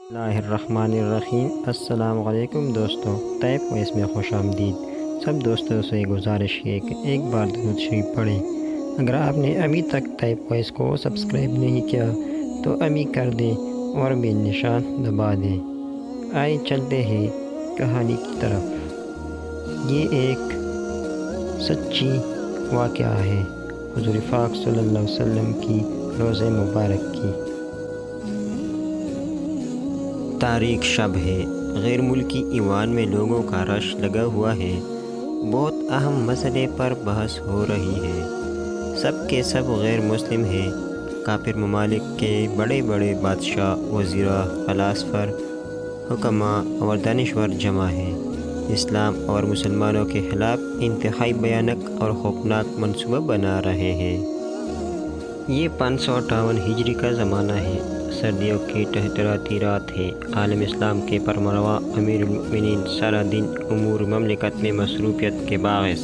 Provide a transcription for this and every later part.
اللہ الرحمن الرحیم۔ السلام علیکم دوستو، طیب ویس میں خوش آمدید۔ سب دوستوں سے گزارش ہے کہ ایک بار درود شریف پڑھیں۔ اگر آپ نے ابھی تک طیب ویس کو سبسکرائب نہیں کیا تو ابھی کر دیں اور بیل نشان دبا دیں۔ آئے چلتے ہیں کہانی کی طرف۔ یہ ایک سچی واقعہ ہے حضور پاک صلی اللہ علیہ وسلم کی روز مبارک کی۔ تاریک شب ہے، غیر ملکی ایوان میں لوگوں کا رش لگا ہوا ہے۔ بہت اہم مسئلے پر بحث ہو رہی ہے۔ سب کے سب غیر مسلم ہیں۔ کافر ممالک کے بڑے بڑے بادشاہ، وزراء، فلاسفر، حکماء اور دانشور جمع ہیں۔ اسلام اور مسلمانوں کے خلاف انتہائی بھیانک اور خوفناک منصوبہ بنا رہے ہیں۔ یہ 558 ہجری کا زمانہ ہے۔ سردیوں کی ٹھٹھراتی رات ہے۔ عالم اسلام کے فرمانروا امیر المؤمنین سارا دن امور مملکت میں مصروفیت کے باعث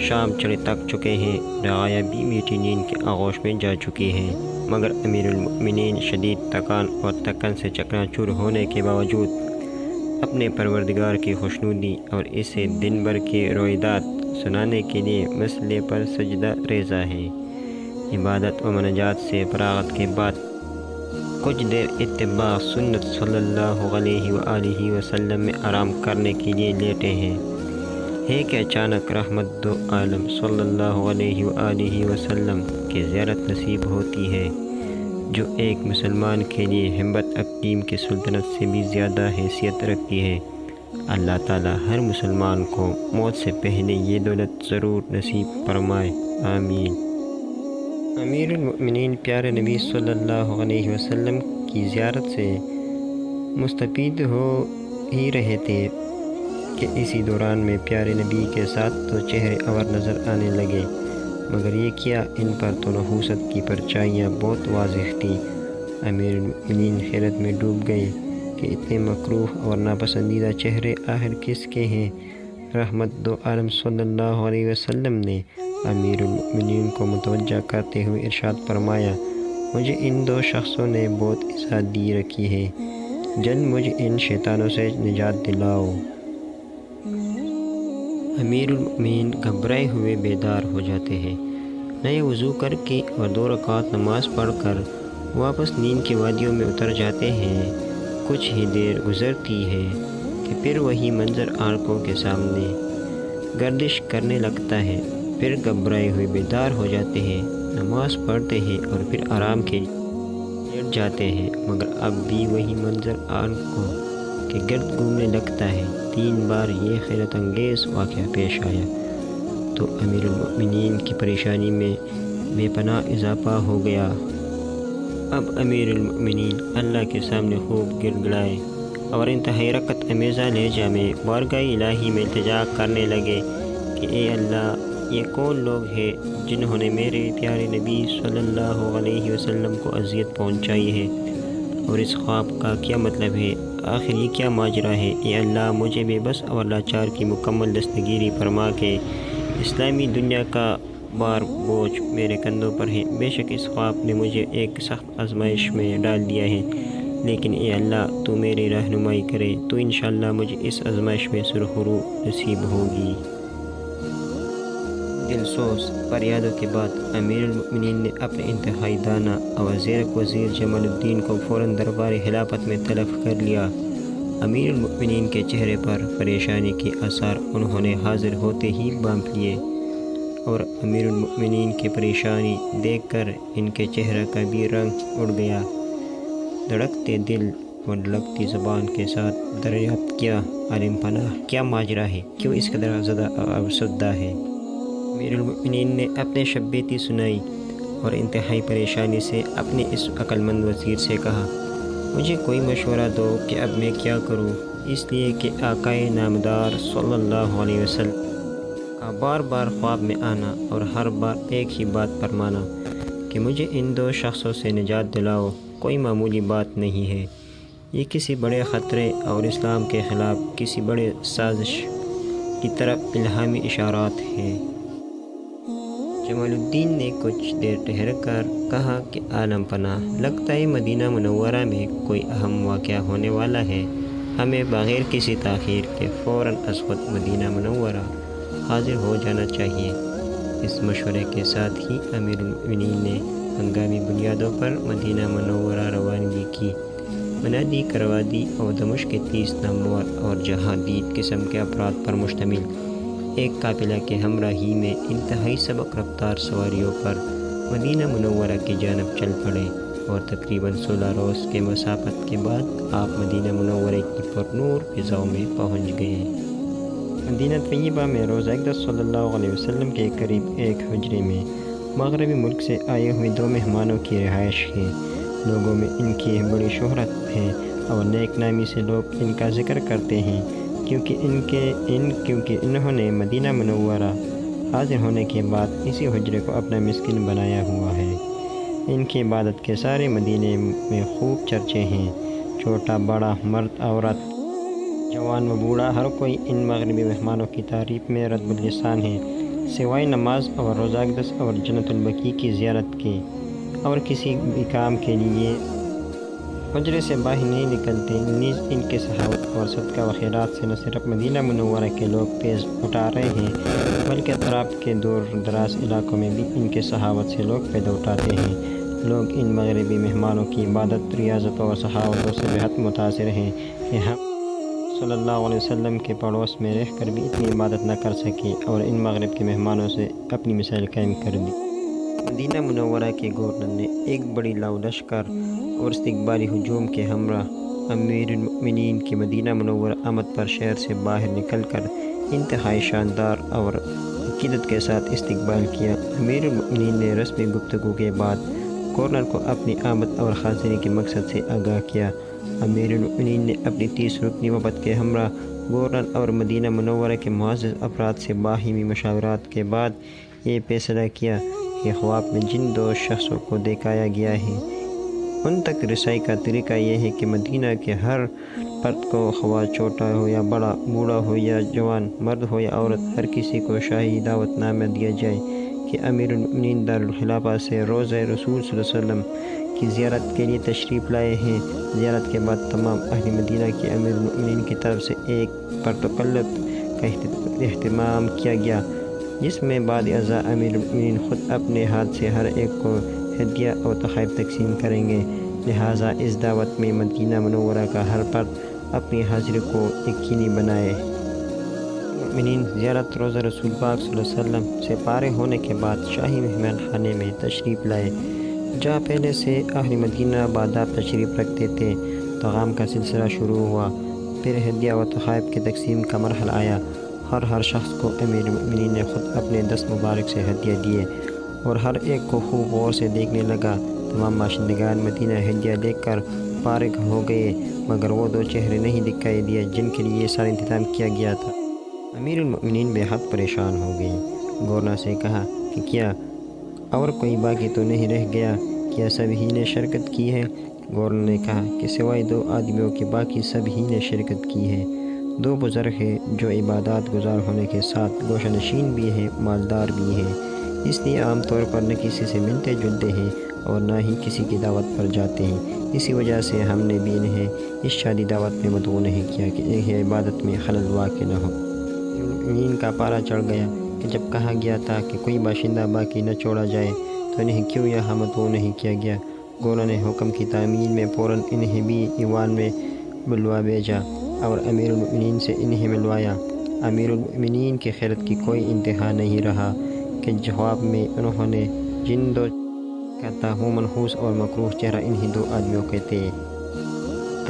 شام چڑھ تک چکے ہیں۔ رعایا بھی میٹھی نیند کے آغوش میں جا چکی ہیں، مگر امیر المؤمنین شدید تکان اور تھکن سے چکناچور ہونے کے باوجود اپنے پروردگار کی خوشنودی اور اسے دن بھر کے روایات سنانے کے لیے مسئلے پر سجدہ ریزہ ہے۔ عبادت و مناجات سے فراغت کے بعد کچھ دیر اتباع سنت صلی اللہ علیہ وآلہ وسلم میں آرام کرنے کے لیے لیٹے ہیں۔ ہے کہ اچانک رحمت دو عالم صلی اللہ علیہ وآلہ وسلم کی زیارت نصیب ہوتی ہے، جو ایک مسلمان کے لیے ہمت عقیم کی سلطنت سے بھی زیادہ حیثیت رکھتی ہے۔ اللہ تعالی ہر مسلمان کو موت سے پہلے یہ دولت ضرور نصیب فرمائے، آمین۔ امیر المؤمنین پیارے نبی صلی اللہ علیہ وسلم کی زیارت سے مستفید ہو ہی رہے تھے کہ اسی دوران میں پیارے نبی کے ساتھ تو چہرے اور نظر آنے لگے، مگر یہ کیا، ان پر تو نحوست کی پرچھائیاں بہت واضح تھیں۔ امیر المؤمنین حیرت میں ڈوب گئے کہ اتنے مکروہ اور ناپسندیدہ چہرے آخر کس کے ہیں۔ رحمت دو عالم صلی اللہ علیہ وسلم نے امیر المؤمنین کو متوجہ کرتے ہوئے ارشاد فرمایا، مجھے ان دو شخصوں نے بہت ایذا دی رکھی ہے، جلد مجھے ان شیطانوں سے نجات دلاؤ۔ امیر المؤمنین گھبرائے ہوئے بیدار ہو جاتے ہیں۔ نئے وضو کر کے اور 2 رکعت نماز پڑھ کر واپس نیند کی وادیوں میں اتر جاتے ہیں۔ کچھ ہی دیر گزرتی ہے کہ پھر وہی منظر آنکھوں کے سامنے گردش کرنے لگتا ہے۔ پھر گھبرائے ہوئے بیدار ہو جاتے ہیں، نماز پڑھتے ہیں اور پھر آرام کے لیے لیٹ جاتے ہیں، مگر اب بھی وہی منظر آنکھوں کے گرد گھومنے لگتا ہے۔ 3 بار یہ حیرت انگیز واقعہ پیش آیا تو امیر المؤمنین کی پریشانی میں بے پناہ اضافہ ہو گیا۔ اب امیر المؤمنین اللہ کے سامنے خوب گڑ گڑائے اور انتہائی رقت امیزہ لہجہ میں بارگاہ الہی میں التجا کرنے لگے کہ اے اللہ، یہ کون لوگ ہیں جنہوں نے میرے پیارے نبی صلی اللہ علیہ وسلم کو اذیت پہنچائی ہے، اور اس خواب کا کیا مطلب ہے؟ آخر یہ کیا ماجرا ہے؟ اے اللہ، مجھے بے بس اور لاچار کی مکمل دستگیری فرما کے اسلامی دنیا کا بار بوجھ میرے کندھوں پر ہے۔ بے شک اس خواب نے مجھے ایک سخت آزمائش میں ڈال دیا ہے، لیکن اے اللہ، تو میری رہنمائی کرے تو انشاءاللہ مجھے اس آزمائش میں سرخرو نصیب ہوگی۔ دلسوز فریادوں کے بعد امیر المؤمنین نے اپنے انتہائی دانا اور زیرک وزیر جمال الدین کو فوراً دربار خلافت میں طلب کر لیا۔ امیر المؤمنین کے چہرے پر پریشانی کے آثار انہوں نے حاضر ہوتے ہی بانپ لیے، اور امیر المؤمنین کی پریشانی دیکھ کر ان کے چہرے کا بھی رنگ اڑ گیا۔ دھڑکتے دل اور لگتی زبان کے ساتھ دریافت کیا، عالم پناہ کیا ماجرا ہے؟ کیوں اس قدر زدہ اور افسردہ ہے؟ امیر المؤمنین نے اپنے شب بیتی سنائی اور انتہائی پریشانی سے اپنے اس عقل مند وزیر سے کہا، مجھے کوئی مشورہ دو کہ اب میں کیا کروں، اس لیے کہ آقائے نامدار صلی اللہ علیہ وسلم کا بار بار خواب میں آنا اور ہر بار ایک ہی بات فرمانا کہ مجھے ان 2 شخصوں سے نجات دلاؤ کوئی معمولی بات نہیں ہے۔ یہ کسی بڑے خطرے اور اسلام کے خلاف کسی بڑے سازش کی طرف الہامی اشارات ہیں۔ جمال الدین نے کچھ دیر ٹھہر کر کہا کہ عالم پناہ، لگتا ہے مدینہ منورہ میں کوئی اہم واقعہ ہونے والا ہے۔ ہمیں بغیر کسی تاخیر کے فوراً از خود مدینہ منورہ حاضر ہو جانا چاہیے۔ اس مشورے کے ساتھ ہی امیر المؤمنین نے ہنگامی بنیادوں پر مدینہ منورہ روانگی کی، منادی کروا دی اور دمشق کے 30 نامور اور جہادید قسم کے افراد پر مشتمل ایک قافلہ کے ہمراہی میں انتہائی سبق رفتار سواریوں پر مدینہ منورہ کی جانب چل پڑے، اور تقریباً 16 روز کے مسافت کے بعد آپ مدینہ منورہ کی پرنور فضاؤں میں پہنچ گئے۔ مدینہ طیبہ میں روز اقدس صلی اللہ علیہ وسلم کے قریب ایک حجرے میں مغربی ملک سے آئے ہوئے 2 مہمانوں کی رہائش ہے۔ لوگوں میں ان کی بڑی شہرت ہے اور نیک نامی سے لوگ ان کا ذکر کرتے ہیں، کیونکہ انہوں نے مدینہ منورہ حاضر ہونے کے بعد اسی حجرے کو اپنا مسکن بنایا ہوا ہے۔ ان کی عبادت کے سارے مدینے میں خوب چرچے ہیں۔ چھوٹا بڑا، مرد عورت، جوان و بوڑھا، ہر کوئی ان مغربی مہمانوں کی تعریف میں رطب اللسان ہے، سوائے نماز اور روضہ اقدس اور جنت البقیع کی زیارت کے اور کسی بھی کام کے لیے حجرے سے باہر نہیں نکلتے۔ نیز ان کے صحابت اور صدقہ و خیرات سے نہ صرف مدینہ منورہ کے لوگ فیض اٹھا رہے ہیں، بلکہ اطراف کے دور دراز علاقوں میں بھی ان کے صحابت سے لوگ فائدہ اٹھاتے ہیں۔ لوگ ان مغربی مہمانوں کی عبادت، ریاضتوں اور صحابتوں سے بہت متاثر ہیں کہ ہم صلی اللہ علیہ وسلم کے پڑوس میں رہ کر بھی اتنی عبادت نہ کر سکے، اور ان مغرب کے مہمانوں سے اپنی مثال قائم کر دی۔ مدینہ منورہ کے گورنر نے ایک بڑی لاؤ لشکر اور استقبالی ہجوم کے ہمراہ امیر المؤمنین کی مدینہ منورہ آمد پر شہر سے باہر نکل کر انتہائی شاندار اور عقیدت کے ساتھ استقبال کیا۔ امیر المؤمنین نے رسمی گفتگو کے بعد گورنر کو اپنی آمد اور حاضری کے مقصد سے آگاہ کیا۔ امیر المؤمنین نے اپنی 30 رکنی وفد کے ہمراہ گورنر اور مدینہ منورہ کے معزز افراد سے باہمی مشاورات کے بعد یہ فیصلہ کیا کہ خواب میں جن 2 شخصوں کو دکھایا گیا ہے ان تک رسائی کا طریقہ یہ ہے کہ مدینہ کے ہر فرد کو، خواہ چھوٹا ہو یا بڑا، بوڑھا ہو یا جوان، مرد ہو یا عورت، ہر کسی کو شاہی دعوت نامہ دیا جائے کہ امیر المؤمنین دارالخلافہ سے روضہ رسول صلی اللہ علیہ وسلم کی زیارت کے لیے تشریف لائے ہیں۔ زیارت کے بعد تمام اہل مدینہ کی امیر المؤمنین کی طرف سے ایک پرتقلت کا اہتمام کیا گیا، جس میں بعد ازاں امیر المؤمنین خود اپنے ہاتھ سے ہر ایک کو ہدیہ اور تحائف تقسیم کریں گے۔ لہٰذا اس دعوت میں مدینہ منورہ کا ہر فرد اپنی حاضری کو یقینی بنائے۔ مؤمنین زیارت روضہ رسول پاک صلی اللہ علیہ وسلم سے فارغ ہونے کے بعد شاہی مہمان خانے میں تشریف لائے، جہاں پہلے سے اہل مدینہ باداب تشریف رکھتے تھے۔ طعام کا سلسلہ شروع ہوا، پھر ہدیہ و تحائف کی تقسیم کا مرحلہ آیا۔ ہر شخص کو امیر المؤمنین نے خود اپنے دست مبارک سے ہدیہ دیے اور ہر ایک کو خوب غور سے دیکھنے لگا۔ تمام باشندگان مدینہ ہدیہ لے کر فارغ ہو گئے، مگر وہ 2 چہرے نہیں دکھائی دیے جن کے لیے یہ سارا انتظام کیا گیا تھا۔ امیر المؤمنین بے حد پریشان ہو گئے۔ گورنر سے کہا کہ کیا اور کوئی باقی تو نہیں رہ گیا؟ کیا سب ہی نے شرکت کی ہے؟ گورنر نے کہا کہ سوائے 2 آدمیوں کے باقی سب ہی نے شرکت کی ہے۔ 2 بزرگ ہیں جو عبادات گزار ہونے کے ساتھ گوشہ نشین بھی ہیں، مالدار بھی ہیں، اس لیے عام طور پر نہ کسی سے ملتے جلتے ہیں اور نہ ہی کسی کی دعوت پر جاتے ہیں۔ اسی وجہ سے ہم نے بھی انہیں اس شادی دعوت میں مدعو نہیں کیا کہ انہیں عبادت میں خلل واقع نہ ہو۔ المؤمنین کا پارا چڑھ گیا کہ جب کہا گیا تھا کہ کوئی باشندہ باقی نہ چھوڑا جائے تو انہیں کیوں یہاں مدعو نہیں کیا گیا۔ گورنر نے حکم کی تعمیل میں فوراً انہیں بھی ایوان میں بلوا بھیجا اور امیر المؤمنین سے انہیں ملوایا۔ امیر المؤمنین کی خیرت کی کوئی انتہا نہیں رہا کہ جواب میں انہوں نے جن 2 کہا تھا وہ منحوس اور مکروہ چہرہ انہی 2 آدمیوں کے تھے۔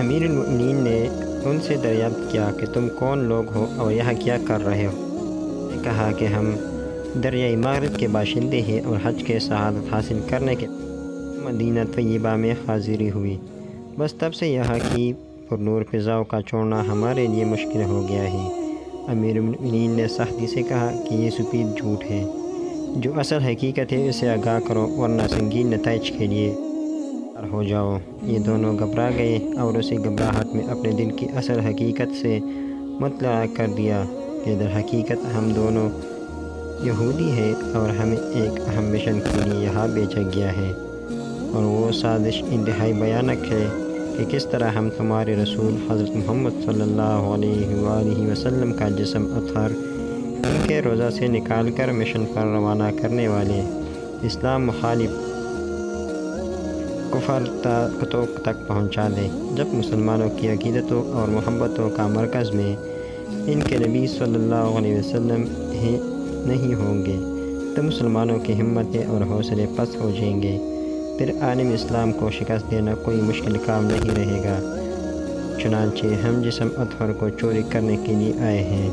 امیر المؤمنین نے ان سے دریافت کیا کہ تم کون لوگ ہو اور یہاں کیا کر رہے ہو؟ انہوں نے کہا کہ ہم دریائے مغرب کے باشندے ہیں اور حج کے سعادت حاصل کرنے کے مدینہ طیبہ میں حاضری ہوئی، بس تب سے یہاں کی پرنور فضاؤں کا چھوڑنا ہمارے لیے مشکل ہو گیا ہے۔ امیر المؤمنین نے سختی سے کہا کہ یہ سفید جھوٹ ہے، جو اصل حقیقت ہے اسے آگاہ کرو ورنہ سنگین نتائج کے لیے تیار ہو جاؤ۔ یہ دونوں گھبرا گئے اور اسی گھبراہٹ میں اپنے دل کی اصل حقیقت سے مطلع کر دیا کہ در حقیقت ہم دونوں یہودی ہے اور ہمیں ایک اہم مشن کے لیے یہاں بھیجا گیا ہے، اور وہ سازش انتہائی بھیانک ہے کہ کس طرح ہم تمہارے رسول حضرت محمد صلی اللہ علیہ وآلہ وسلم کا جسم اطہر ان کے روزہ سے نکال کر مشن پر روانہ کرنے والے اسلام مخالف کفر طاقتوں تک پہنچا دیں۔ جب مسلمانوں کی عقیدتوں اور محبتوں کا مرکز میں ان کے نبی صلی اللہ علیہ وسلم ہی نہیں ہوں گے تو مسلمانوں کی ہمتیں اور حوصلے پست ہو جائیں گے، پھر عالم اسلام کو شکست دینا کوئی مشکل کام نہیں رہے گا۔ چنانچہ ہم جسم اطہر کو چوری کرنے کے لیے آئے ہیں۔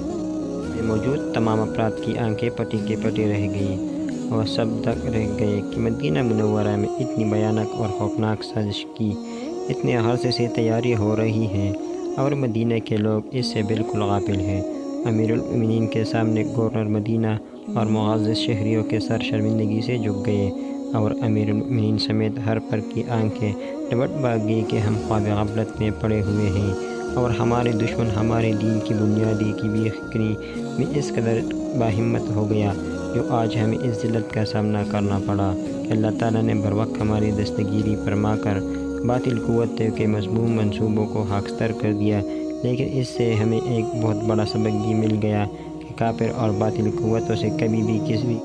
موجود تمام افراد کی آنکھیں پٹی کی پٹی رہ گئیں اور سب دنگ رہ گئے کہ مدینہ منورہ میں اتنی بھیانک اور خوفناک سازش کی اتنے عرصے سے تیاری ہو رہی ہے اور مدینہ کے لوگ اس سے بالکل غافل ہیں۔ امیر المؤمنین کے سامنے گورنر مدینہ اور معزز شہریوں کے سر شرمندگی سے جھک گئے، اور امیر المؤمنین سمیت ہر پر کی آنکھیں لپٹ بھاگ گئی کہ ہم خواب غفلت میں پڑے ہوئے ہیں، اور ہمارے دشمن ہمارے دین کی بنیادی کی بے فکری میں اس قدر باہمت ہو گیا جو آج ہمیں اس ذلت کا سامنا کرنا پڑا کہ اللہ تعالیٰ نے بروقت ہماری دستگیری فرما کر باطل قوتوں کے مذموم منصوبوں کو خاکستر کر دیا۔ لیکن اس سے ہمیں ایک بہت بڑا سبق بھی مل گیا کہ کافر اور باطل قوتوں سے کبھی بھی کسی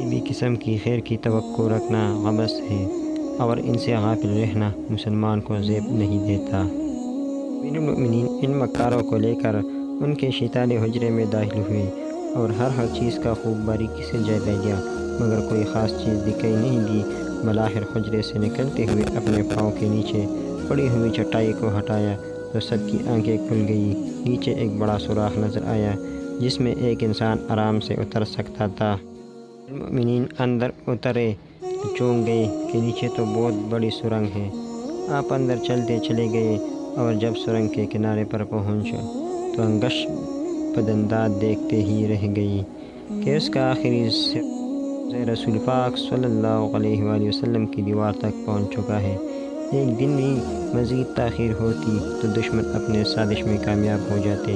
بھی قسم کی خیر کی توقع رکھنا عبث ہے، اور ان سے غافل رہنا مسلمان کو زیب نہیں دیتا۔ امیر المؤمنین ان مکاروں کو لے کر ان کے شیطانی حجرے میں داخل ہوئے اور ہر چیز کا خوب باریکی سے جائزہ لیا، مگر کوئی خاص چیز دکھائی نہیں دی۔ بلاخر حجرے سے نکلتے ہوئے اپنے پاؤں کے نیچے پڑی ہوئی چٹائی کو ہٹایا تو سب کی آنکھیں کھل گئی۔ نیچے ایک بڑا سوراخ نظر آیا جس میں ایک انسان آرام سے اتر سکتا تھا۔ المؤمنین اندر اترے تو چونک گئے کہ نیچے تو بہت بڑی سرنگ ہے۔ آپ اندر چلتے چلے گئے اور جب سرنگ کے کنارے پر پہنچے تو انگشت بدندات دیکھتے ہی رہ گئی کہ اس کا آخری حصہ رسول پاک صلی اللہ علیہ وآلہ وسلم کی دیوار تک پہنچ چکا ہے۔ ایک دن بھی مزید تاخیر ہوتی تو دشمن اپنے سازش میں کامیاب ہو جاتے،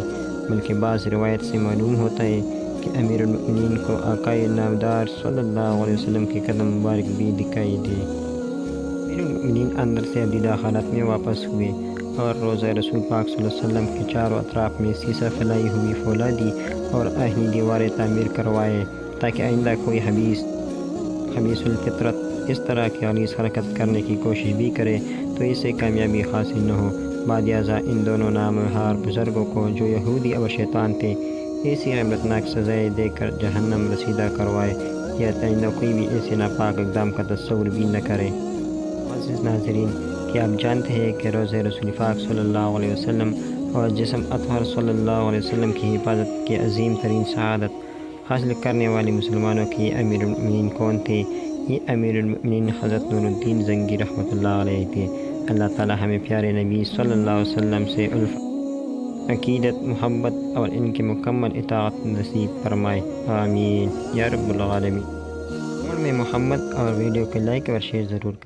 بلکہ بعض روایت سے معلوم ہوتا ہے کہ امیر المؤمنین کو آقائے نامدار صلی اللہ علیہ وسلم کے قدم مبارک بھی دکھائی دے۔ امیر المؤمنین اندر سے دیدہ حالت میں واپس ہوئے اور روضہ رسول پاک صلی اللہ علیہ وسلم کے چاروں اطراف میں سیسہ پھیلائی ہوئی فولادی اور آہنی دیواریں تعمیر کروائے تاکہ آئندہ کوئی خبیث الفطرت اس طرح کی غلیظ حرکت کرنے کی کوشش بھی کرے تو اسے کامیابی حاصل نہ ہو۔ بعد ازاں ان دونوں نامور بزرگوں کو جو یہودی اور شیطان تھے ایسی عبرتناک سزائیں دے کر جہنم رسیدہ کروائے یا آئندہ کوئی بھی ایسے ناپاک اقدام کا تصور بھی نہ کرے۔ معزز ناظرین، کیا آپ جانتے ہیں کہ روضہ رسول پاک صلی اللہ علیہ وسلم اور جسم اطہر صلی اللہ علیہ وسلم کی حفاظت کی عظیم ترین سعادت حاصل کرنے والے مسلمانوں کے امیر المؤمنین کون تھے؟ یہ امیر المؤمنین حضرت نور الدین زنگی رحمۃ اللہ علیہ تھے۔ اللہ تعالیٰ ہمیں پیارے نبی صلی اللہ علیہ وسلم سے الفت، عقیدت، محبت اور ان کی مکمل اطاعت نصیب فرمائے، آمین یا رب العالمین۔ میں محمد اور ویڈیو کو لائک اور شیئر ضرور کریں۔